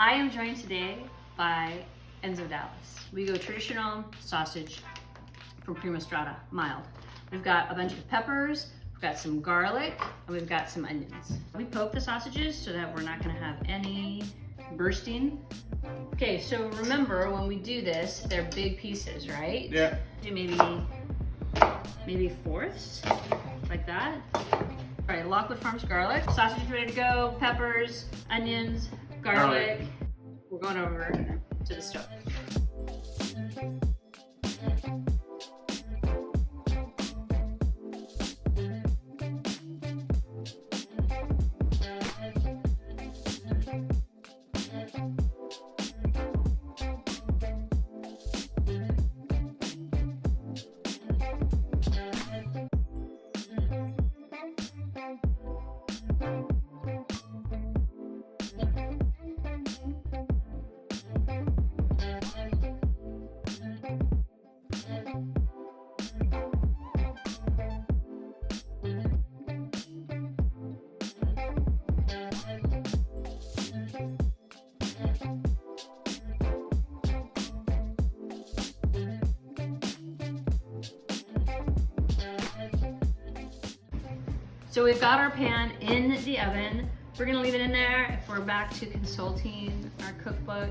I am joined today by Enzo Dallas. We go traditional sausage from Prima Strada, mild. We've got a bunch of peppers, we've got some garlic, and we've got some onions. We poke the sausages so that we're not gonna have any bursting. Okay, so remember when we do this, they're big pieces, right? Yeah. Do maybe fourths, like that. All right, Lockwood Farms garlic. Sausage ready to go, peppers, onions, garlic. We're going over to the stove. So we've got our pan in the oven. We're gonna leave it in there if we're back to consulting our cookbook,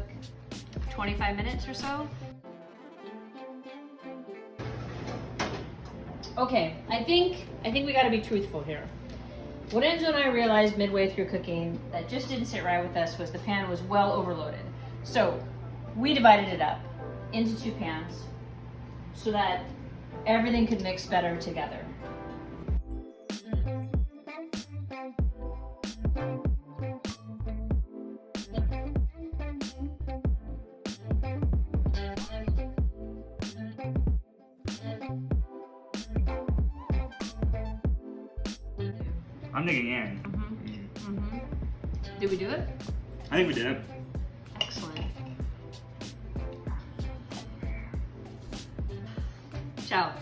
25 minutes or so. Okay, I think we gotta be truthful here. What Enzo and I realized midway through cooking that just didn't sit right with us was the pan was well overloaded. So we divided it up into two pans so that everything could mix better together. I'm thinking in. Did we do it? I think we did. Excellent. Ciao.